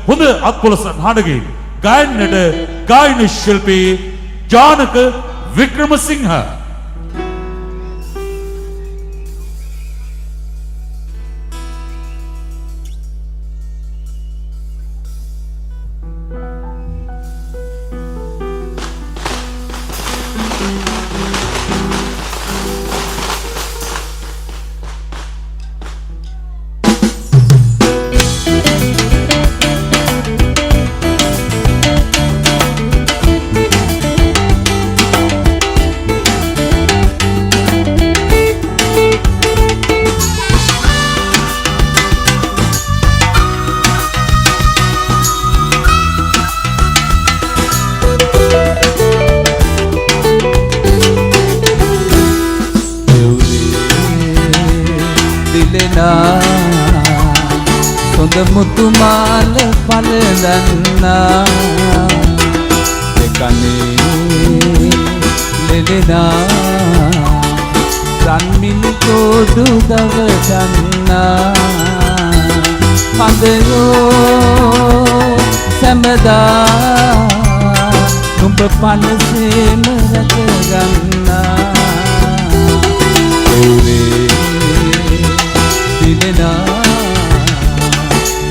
හොඳ අත්පොලස නාටකයේ ගායනයට ගායන ශිල්පී ජානක වික්‍රමසිංහ. සොඳ මුතුමාල පලදන්නා දෙකනේ ලෙලෙනා රන්මිනි කෝඩු දවදන්නා හඳයෝ සැමදා නුඹ පනසේම රැකගන්නා දිලෙනා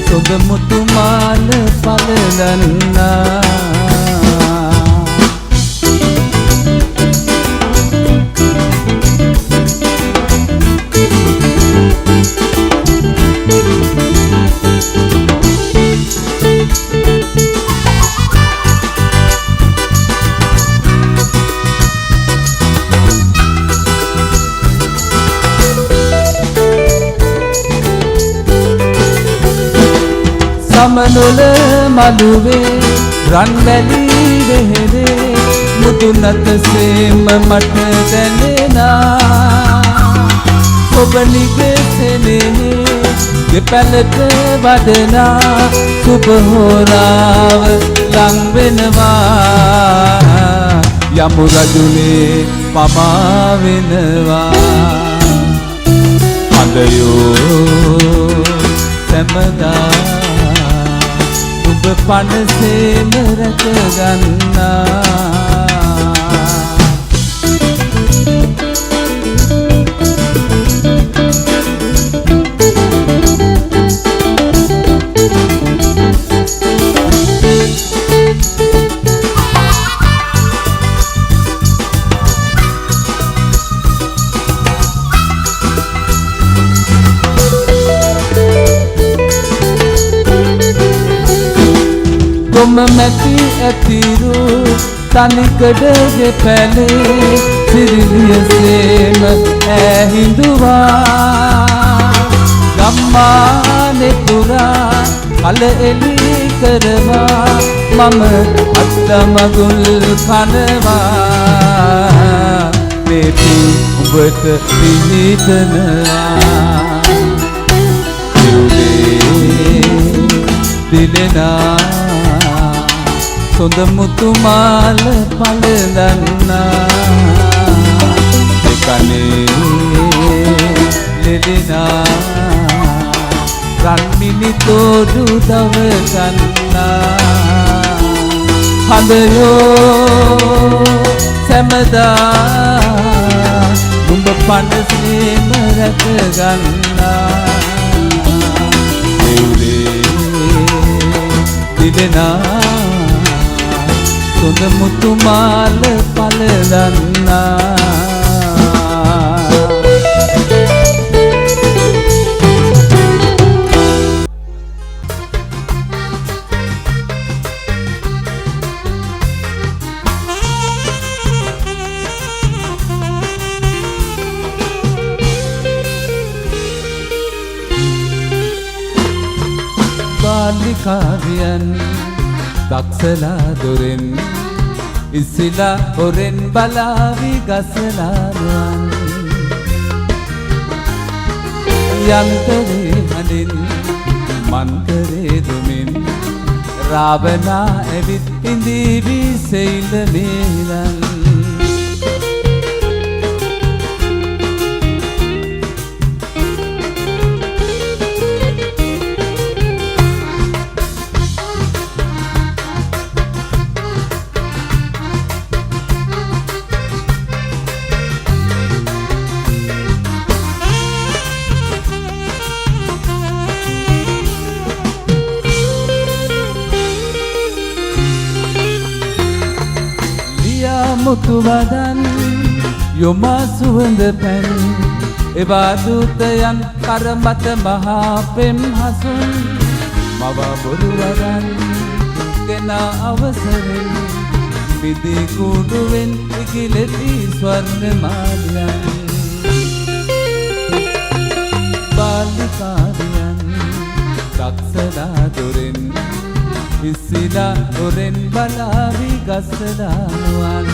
සොඳ මුතුමාල පලදන්නා සමනොල මළුවේ රන්වැලි වෙහෙරේ මුදුනත සේම මට දැනෙනා ඔබ නිගසෙනේ දෙපැලට වඩනා සුබ හෝරාව ලං වෙනවා යමු රජුනේ පමා වෙනවා හඳයෝ සැමදා ඔබ පනසේම රැකගන්නා කොම මැටි ඇතිරු තනිකඩගේ පැලේ සිරිලියසේම ඇහිඳුවා ගම්මානේ පුරා කල එලි කරවා මම අත්තමගුල් කනවා මේටි උඹට පිහිටනවා දිලෙනා සොඳ මුතුමාල පලදන්නා දෙකනේ ලෙලෙනා රන්මිනි තෝඩු දවගන්නා හඳයෝ සැමදා නුඹ පනසේම රැකගන්නා දිලෙනා සොඳ මුතුමාල පලදන්නා බාලිකාවියන් දක්සලා දොරෙන් ඉසිලා හොරෙන් බලාවි ගසලාරුවන් යන්තරේ හඬින් මන්තරේ දුමින් රාවණා ඇවිත් ඉඳීවි සෙයිල නේලන් මුතු වදන් යොමා සුවඳ පැන් එවා දූතයන් කරමත මහා පෙම් හසුන් මව බොරු වදන් ගෙන අවසරෙන් විදි කුඩුවෙන් ඉකිලෙති ස්වර්ණ මාලයන් බාලිකාවියන් දක්ෂලා දොරෙන් ඉසිලා ඔරෙන් බලාවි ගස්සලා නුවන්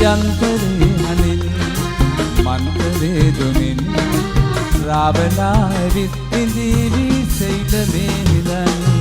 යන්තරේ හනින් මන්තරේ දුමින් රාවණා ඇවිත් ඉඳීවි සෙයිල මේලන්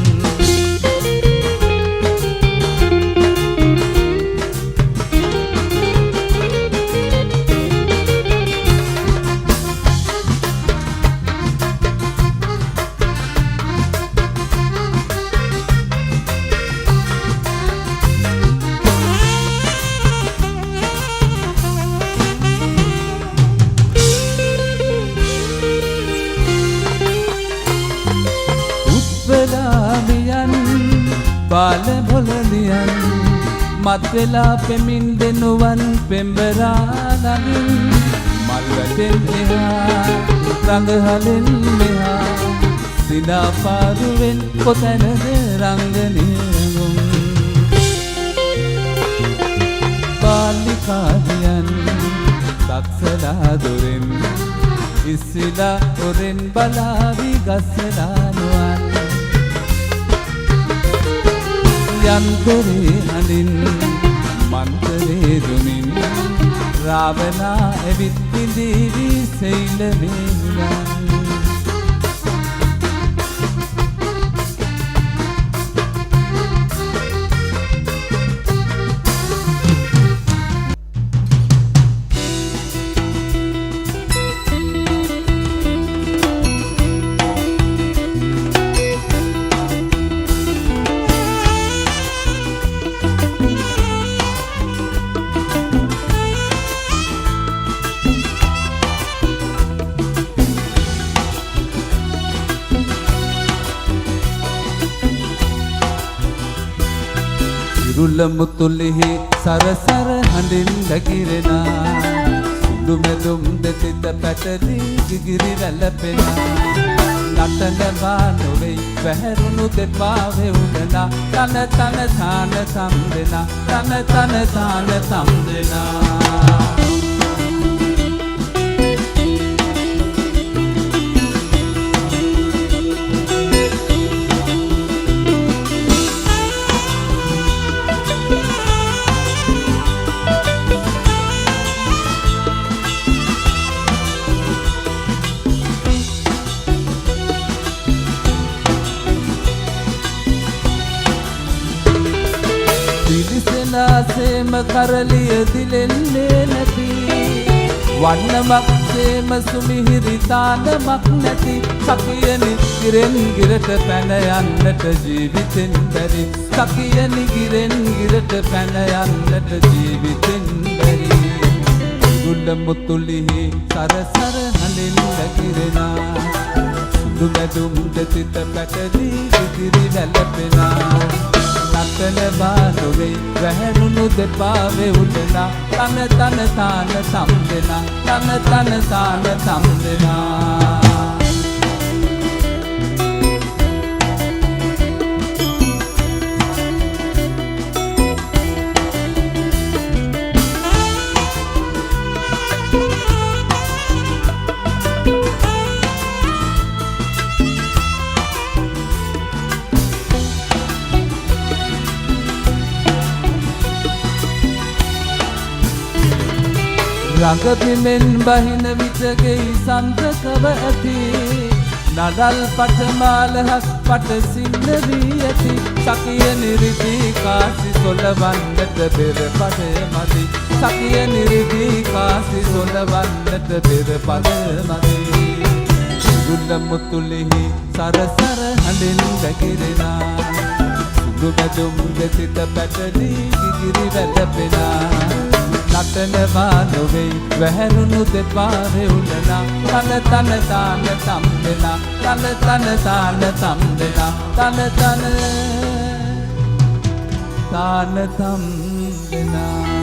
බාල බොලලියන් මත්වෙලා පෙමින් දෙනුවන් පෙම්බරා නමින් මල්වැටෙන් එහා රඟහලෙන් මෙහා සිනා පාරුවෙන් කොතැනද රංගනයගුම් බාලිකාදියන් දක්ෂලා දොරෙන් ඉස්සිලා ඔරෙන් බලාවි ගස්සලා නුවන් යන්තරේ හඬින් මන්තරේ දුමින් රාවණා ඇවිත් ඉඳීවි සෙයිල මේලන් ඉරුල මුතුලිහි සරසර හඬින් නැගිරෙනා සුදු මෙදුම් දෙතිත පැටලි ගිගිරි වැළපෙනා නටනවා නොවේ වැහැරුණු දෙපා වෙවුලනා තන තන තාන සම්දෙනා තන තන තාන සම්දෙනා සේම කරලිය දිලෙන්නේ නැති වන්නමක් සේම සුමිහිරි තානමක් නැති සකියනි ගිරෙන් ගිරට පැන යන්නට ජීවිතෙන් බැරි සකියනි ගිරෙන් ගිරට පැන යන්නට ජීවිතෙන් බැරි ගුල්ල මුතුලිහි සරසර හඬින් නැගිරෙනා සුදු මැදුම් දෙතිත පැටලි ගිගිරි වැළපෙනා නටනවා නොවේ වැහැරුණු දෙපා වෙවුලනා තන තන තාන සම්දෙනා තන තන තාන සම්දෙනා රඟබිමෙන් බහින විටගෙයි සන්තකව ඇති නඩල් පටමාලහස් පට සින්න වී ඇති සකිය නිරිදී කාසි සොලවන්නට පෙර පද මදි සකිය නිරිදී කාසි සොලවන්නට පෙර පද මදි ගුල්ල මුතුලිහි සරසර හඬින් වැగిරෙනා සුදු මැදුම් දෙතිත පැටලි ගිගිරි වැළපෙනා නටනවා නොවේ වැහැරුණු දෙපා වෙවුලනා තන තන තාන සම්දෙනා තන තන තාන සම්දෙනා තන තන තානතම් දෙනා